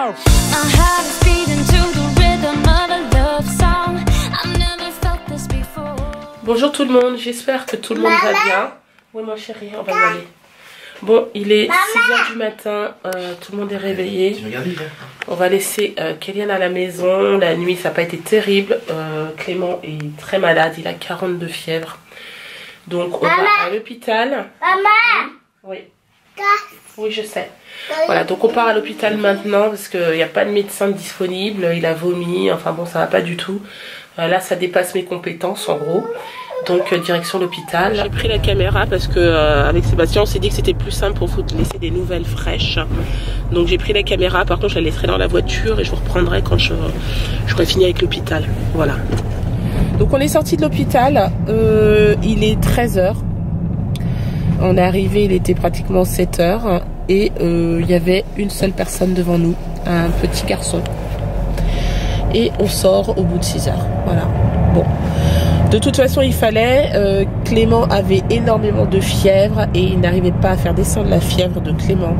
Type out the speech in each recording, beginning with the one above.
My heart is beating to the rhythm of a love song. I've never felt this before. Bonjour tout le monde, j'espère que tout le monde va bien. Oui ma chérie, on va y aller. Bon, il est 6h du matin, tout le monde est réveillé. On va laisser Kélian à la maison. La nuit ça n'a pas été terrible. Clément est très malade, il a 42 fièvres. Donc on va à l'hôpital. Maman. Oui. Oui, je sais. Voilà, donc on part à l'hôpital maintenant parce qu'il n'y a pas de médecin disponible. Il a vomi, enfin bon, ça va pas du tout. Là, ça dépasse mes compétences en gros. Donc direction l'hôpital. J'ai pris la caméra parce que avec Sébastien, on s'est dit que c'était plus simple pour vous de laisser des nouvelles fraîches. Donc j'ai pris la caméra. Par contre, je la laisserai dans la voiture et je vous reprendrai quand j'aurai fini avec l'hôpital. Voilà. Donc on est sorti de l'hôpital. Il est 13h. On est arrivé, il était pratiquement 7h et il y avait une seule personne devant nous, un petit garçon. Et on sort au bout de 6h. Voilà. Bon. De toute façon, il fallait. Clément avait énormément de fièvre et il n'arrivait pas à faire descendre la fièvre de Clément.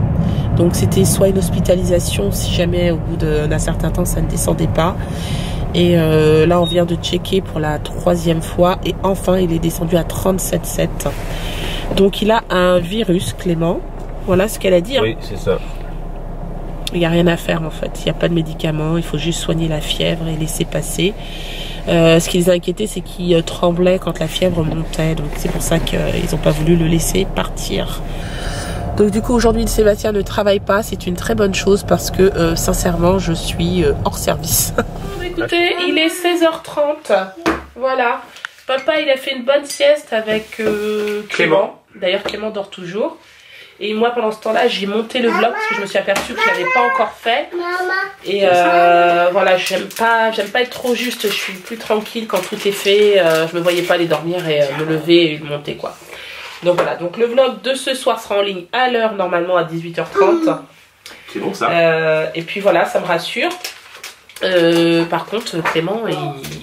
Donc c'était soit une hospitalisation si jamais au bout d'un certain temps ça ne descendait pas. Et là on vient de checker pour la 3e fois et enfin il est descendu à 37,7. Donc il a un virus, Clément. Voilà ce qu'elle a dit. Hein. Oui, c'est ça. Il n'y a rien à faire en fait. Il n'y a pas de médicaments. Il faut juste soigner la fièvre et laisser passer. Ce qui les a inquiétés, c'est qu'il tremblait quand la fièvre montait. Donc c'est pour ça qu'ils n'ont pas voulu le laisser partir. Donc du coup aujourd'hui Sébastien ne travaille pas. C'est une très bonne chose parce que sincèrement je suis hors service. Écoutez, il est 16h30. Voilà. Papa, il a fait une bonne sieste avec Clément. D'ailleurs, Clément dort toujours. Et moi, pendant ce temps-là, j'ai monté le vlog parce que je me suis aperçue que je l'avais pas encore fait. Et voilà, j'aime pas être trop juste. Je suis plus tranquille quand tout est fait. Je me voyais pas aller dormir et me lever et le monter, quoi. Donc voilà. Donc le vlog de ce soir sera en ligne à l'heure, normalement à 18h30. C'est bon ça. Et puis voilà, ça me rassure. Par contre Clément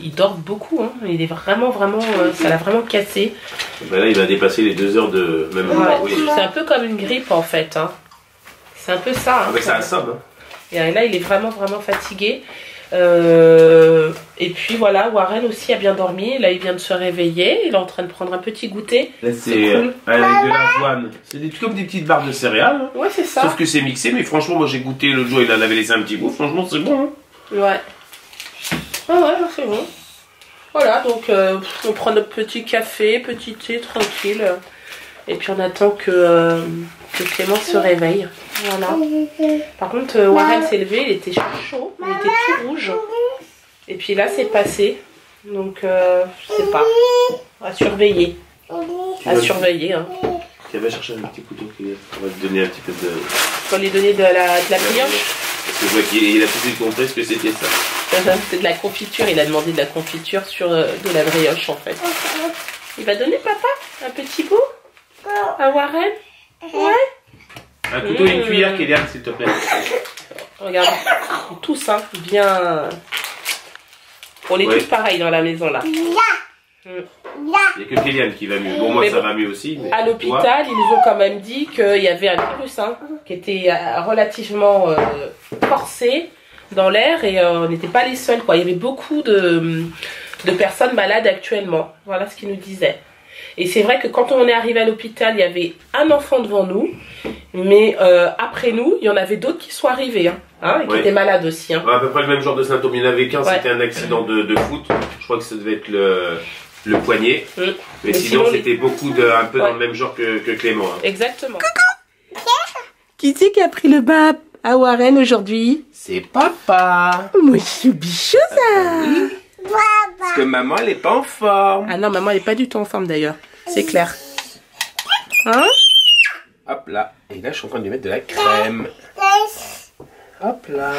il dort beaucoup hein. Il est vraiment ça l'a vraiment cassé. Ben là il va dépasser les 2 heures de même ouais, c'est un peu comme une grippe en fait hein. C'est un peu ça hein, mais c'est un somme hein. Et là il est vraiment fatigué. Et puis voilà, Warren aussi a bien dormi. Là il vient de se réveiller. Il est en train de prendre un petit goûter. C'est cool. Avec de l'avoine. C'est comme des petites barres de céréales hein. Ouais c'est ça. Sauf que c'est mixé. Mais franchement moi j'ai goûté l'autre jour. Il en avait laissé un petit bout. Franchement c'est bon hein. Ouais. Ah ouais, c'est bon. Voilà, donc on prend notre petit café, petit thé, tranquille. Et puis on attend que Clément se réveille. Voilà. Par contre, Warren s'est levé, il était chaud, il était tout rouge. Et puis là, c'est passé. Donc, je sais pas. À surveiller. À surveiller, hein. Tu vas chercher un petit couteau qui va te donner un petit peu de... Faut lui donner de la brioche. Parce que je vois qu'il a tout de suite compris ce que c'était ça. C'est de la confiture, il a demandé de la confiture sur de la brioche en fait. Il va donner papa un petit bout à Warren. Ouais. Un couteau et une cuillère Kélian s'il te plaît. Regarde, tous hein, bien... On est tous pareils dans la maison là. Il n'y a que Kélian qui va mieux. Bon moi mais ça va mieux aussi. Mais à l'hôpital ils nous ont quand même dit qu'il y avait un virus hein, qui était relativement forcé dans l'air et on n'était pas les seuls quoi. Il y avait beaucoup de personnes malades actuellement. Voilà ce qu'ils nous disaient. Et c'est vrai que quand on est arrivé à l'hôpital, il y avait un enfant devant nous, mais après nous, il y en avait d'autres qui sont arrivés, hein, et qui étaient malades aussi. Hein. À peu près le même genre de symptômes. Il y en avait qu'un, c'était un accident de foot. Je crois que ça devait être le poignet. Mais sinon, c'était beaucoup un peu dans le même genre que Clément. Hein. Exactement. Qui c'est qui a pris le bain à Warren aujourd'hui? C'est papa. Moi, je suis bichou, ça. Oui. Parce que maman, elle est pas en forme. Ah non, maman, elle est pas du tout en forme d'ailleurs. C'est clair. Hein? Hop là. Et là, je suis en train de lui mettre de la crème. Hop là.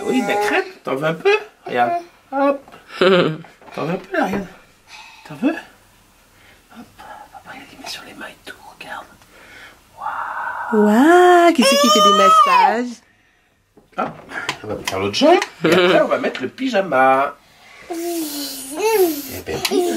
Oui, de la crème. T'en veux un peu? Regarde. Hop. T'en veux un peu là, regarde. T'en veux? Hop. Papa, il met sur les mains et tout. Regarde. Waouh. Qui c'est qui fait des massages? Hop. On va faire l'autre jambe. Et après, on va mettre le pyjama. Eh ben oui.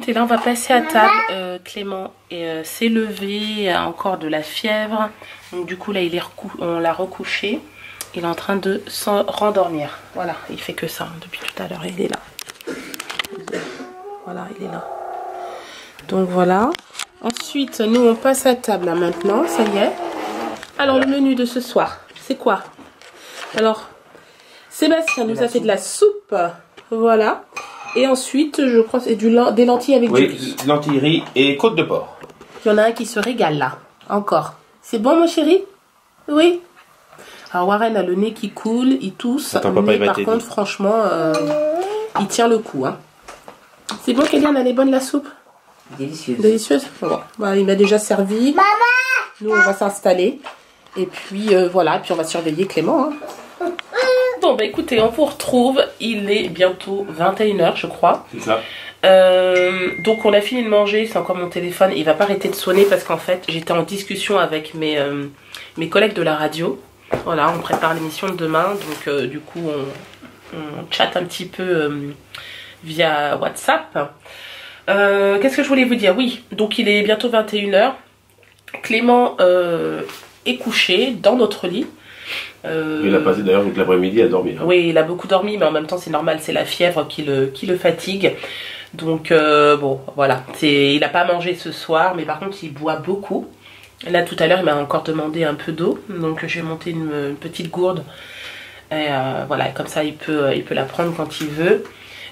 et là on va passer à table. Clément s'est levé, a encore de la fièvre. Donc du coup là on l'a recouché. Il est en train de s'en rendormir. Voilà, il fait que ça depuis tout à l'heure. Il est là. Voilà, il est là. Donc voilà. Ensuite, nous on passe à table là maintenant. Ça y est. Alors le menu de ce soir, c'est quoi? Alors, Sébastien nous a fait de la soupe. Voilà. Et ensuite, je crois c'est des lentilles avec du riz. Oui, lentilles, riz et côte de porc. Il y en a un qui se régale là. Encore. C'est bon mon chéri? Oui. Alors Warren a le nez qui coule, il tousse. Attends, papa, mais il va par t'aider. contre, franchement, il tient le coup. Hein. C'est bon, Kélian, elle est bonne la soupe? Délicieuse. Délicieuse. Bon, bah, il m'a déjà servi. Maman, nous, on va s'installer. Et puis, voilà. Et puis, on va surveiller Clément. Hein. Bon, bah écoutez, on vous retrouve. Il est bientôt 21 h, je crois. C'est ça. Donc, on a fini de manger. C'est encore mon téléphone. Il va pas arrêter de sonner parce qu'en fait, j'étais en discussion avec mes collègues de la radio. Voilà, on prépare l'émission de demain. Donc, du coup, on chatte un petit peu via WhatsApp. Qu'est-ce que je voulais vous dire? Oui, donc il est bientôt 21 h. Clément est couché dans notre lit. Il a passé d'ailleurs toute l'après-midi à dormir. Oui, il a beaucoup dormi, mais en même temps c'est normal, c'est la fièvre qui le fatigue. Donc bon, voilà. Il n'a pas mangé ce soir, mais par contre il boit beaucoup. Là tout à l'heure il m'a encore demandé un peu d'eau, donc j'ai monté une petite gourde. Et voilà, comme ça il peut la prendre quand il veut.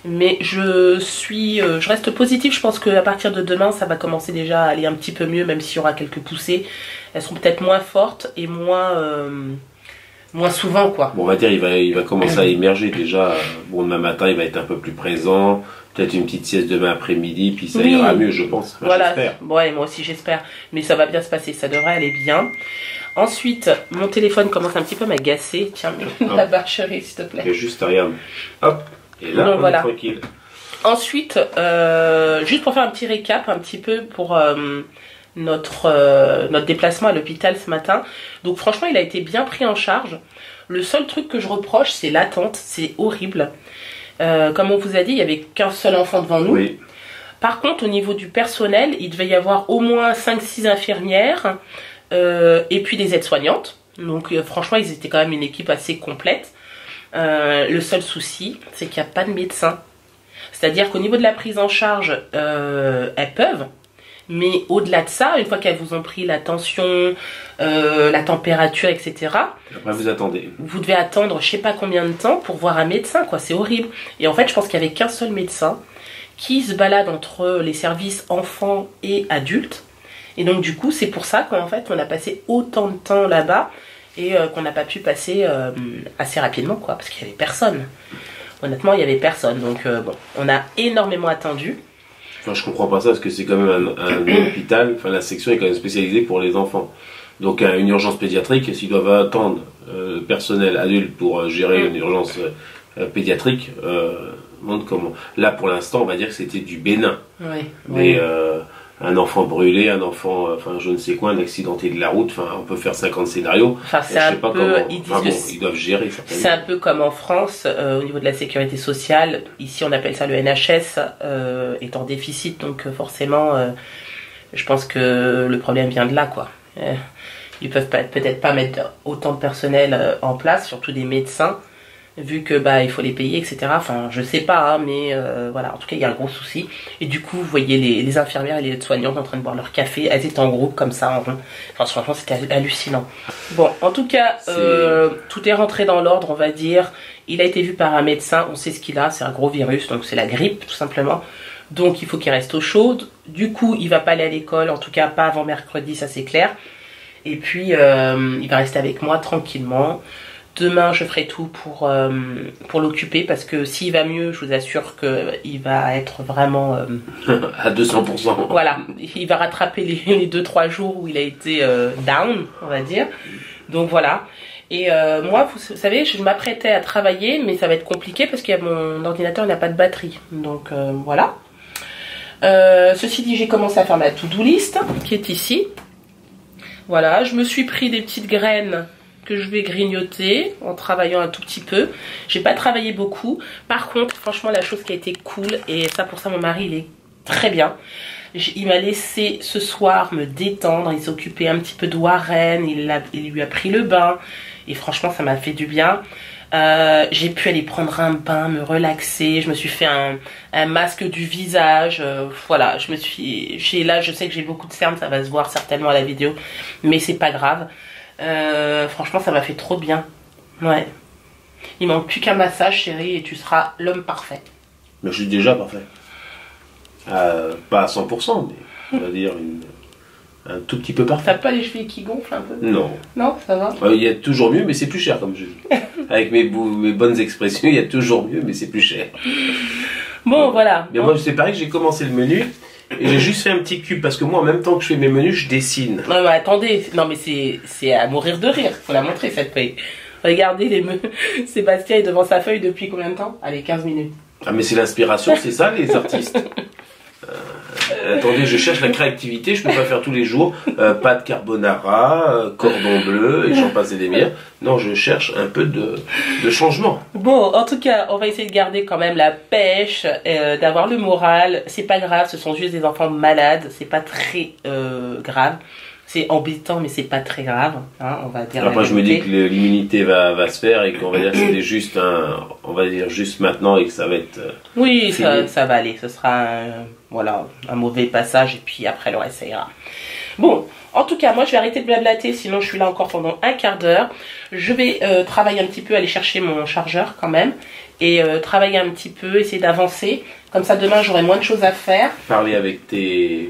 Mais je reste positive, je pense qu'à partir de demain ça va commencer déjà à aller un petit peu mieux, même s'il y aura quelques poussées. Elles seront peut-être moins fortes et moins souvent quoi. Bon, on va dire il va commencer à émerger déjà. Bon, demain matin il va être un peu plus présent. Peut-être une petite sieste demain après-midi, puis ça ira mieux, je pense. Enfin, voilà, j'espère. Ouais, moi aussi j'espère. Mais ça va bien se passer, ça devrait aller bien. Ensuite, mon téléphone commence un petit peu à m'agacer. Tiens, la barre chérie, s'il te plaît. Et juste, regarde. Hop. Et là, donc, on voilà. est tranquille. Ensuite, juste pour faire un petit récap, un petit peu pour notre déplacement à l'hôpital ce matin. Donc franchement, il a été bien pris en charge. Le seul truc que je reproche, c'est l'attente. C'est horrible. Comme on vous a dit, il n'y avait qu'un seul enfant devant nous. Oui. Par contre, au niveau du personnel, il devait y avoir au moins 5-6 infirmières et puis des aides-soignantes. Donc franchement, ils étaient quand même une équipe assez complète. Le seul souci, c'est qu'il n'y a pas de médecin. C'est-à-dire qu'au niveau de la prise en charge, elles peuvent. Mais au-delà de ça, une fois qu'elles vous ont pris la tension, la température, etc. Après, vous attendez. Vous devez attendre je sais pas combien de temps pour voir un médecin, quoi. C'est horrible. Et en fait, je pense qu'il n'y avait qu'un seul médecin qui se balade entre les services enfants et adultes. Et donc, du coup, c'est pour ça qu'en fait, on a passé autant de temps là-bas et qu'on n'a pas pu passer assez rapidement, quoi. Parce qu'il n'y avait personne. Honnêtement, il n'y avait personne. Donc, bon, on a énormément attendu. Enfin, je comprends pas ça parce que c'est quand même un hôpital, enfin la section est quand même spécialisée pour les enfants. Donc une urgence pédiatrique, s'ils doivent attendre personnel adulte pour gérer une urgence pédiatrique, montre comment. Là pour l'instant on va dire que c'était du bénin. Oui. Mais un enfant brûlé, un enfant, enfin je ne sais quoi, un accidenté de la route, enfin on peut faire 50 scénarios. Enfin c'est un peu, ils doivent gérer ça. C'est un peu comme en France, au niveau de la sécurité sociale, ici on appelle ça le NHS, est en déficit, donc forcément je pense que le problème vient de là quoi. Ils peuvent peut-être pas mettre autant de personnel en place, surtout des médecins, vu que bah il faut les payer, etc. Enfin je sais pas, hein, mais voilà, en tout cas il y a un gros souci. Et du coup vous voyez les infirmières et les aides-soignantes en train de boire leur café, elles étaient en groupe comme ça en rond. Enfin franchement c'était hallucinant. Bon en tout cas tout est rentré dans l'ordre on va dire. Il a été vu par un médecin, on sait ce qu'il a, c'est un gros virus, donc c'est la grippe tout simplement. Donc il faut qu'il reste au chaud. Du coup il va pas aller à l'école, en tout cas pas avant mercredi, ça c'est clair. Et puis il va rester avec moi tranquillement. Demain, je ferai tout pour l'occuper parce que s'il va mieux, je vous assure qu'il va être vraiment... à 200%. Voilà, il va rattraper les 2-3 jours où il a été down, on va dire. Donc voilà. Et moi, vous savez, je m'apprêtais à travailler, mais ça va être compliqué parce que mon ordinateur n'a pas de batterie. Donc voilà. Ceci dit, j'ai commencé à faire ma to-do list qui est ici. Voilà, je me suis pris des petites graines que je vais grignoter en travaillant un tout petit peu. J'ai pas travaillé beaucoup. Par contre, franchement, la chose qui a été cool, et ça pour ça mon mari il est très bien. Il m'a laissé ce soir me détendre, il s'occupait un petit peu de Warren, il lui a pris le bain et franchement ça m'a fait du bien. J'ai pu aller prendre un bain, me relaxer, je me suis fait un masque du visage, voilà, là je sais que j'ai beaucoup de cernes, ça va se voir certainement à la vidéo, mais c'est pas grave. Franchement ça m'a fait trop bien, ouais. Il manque plus qu'un massage chérie et tu seras l'homme parfait. Mais je suis déjà parfait. Pas à 100%, mais on va dire un tout petit peu parfait. T'as pas les chevilles qui gonflent un peu? Non. Non, ça va? Il y a toujours mieux, mais c'est plus cher, comme je dis. Avec mes bonnes expressions, il y a toujours mieux, mais c'est plus cher. Bon, voilà. Mais moi, c'est pareil que j'ai commencé le menu, et j'ai juste fait un petit cube, parce que moi, en même temps que je fais mes menus, je dessine. Non, mais attendez, non, mais c'est à mourir de rire. Faut la montrer, cette feuille. Regardez les menus. Sébastien est devant sa feuille depuis combien de temps? Allez, 15 minutes. Ah, mais c'est l'inspiration, c'est ça, les artistes. Attendez, je cherche la créativité, je peux pas faire tous les jours pâte carbonara, cordon bleu et j'en passe des meilleurs. Non, je cherche un peu de changement. Bon, en tout cas, on va essayer de garder quand même la pêche, d'avoir le moral. C'est pas grave, ce sont juste des enfants malades, c'est pas très grave. C'est embêtant, mais c'est pas très grave, hein, on va dire. Après, je me dis que l'immunité va se faire et qu'on va dire que c'était juste on va dire juste maintenant et que ça va être. Oui, ça va aller. Ce sera voilà, un mauvais passage et puis après le reste ça ira. Bon, en tout cas, moi je vais arrêter de blablater, sinon je suis là encore pendant un quart d'heure. Je vais travailler un petit peu, aller chercher mon chargeur quand même et travailler un petit peu, essayer d'avancer. Comme ça, demain, j'aurai moins de choses à faire. Parler avec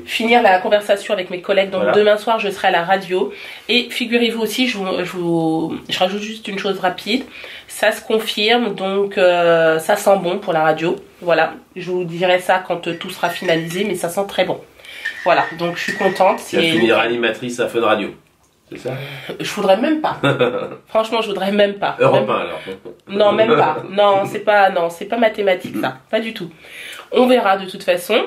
finir la conversation avec mes collègues. Donc, voilà. Demain soir, je serai à la radio. Et figurez-vous aussi, je rajoute juste une chose rapide. Ça se confirme, donc ça sent bon pour la radio. Voilà, je vous dirai ça quand tout sera finalisé, mais ça sent très bon. Voilà, donc je suis contente. Tu vas finir animatrice à Fun Radio. C'est ça? Je voudrais même pas. Franchement, je voudrais même pas. Europe 1 alors. Non, même pas. Non, c'est pas mathématique ça. Pas du tout. On verra de toute façon.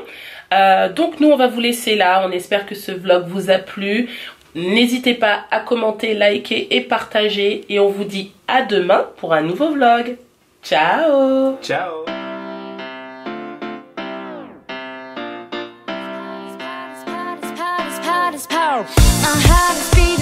Donc nous, on va vous laisser là. On espère que ce vlog vous a plu. N'hésitez pas à commenter, liker et partager. Et on vous dit à demain pour un nouveau vlog. Ciao. Ciao. My heart is beating.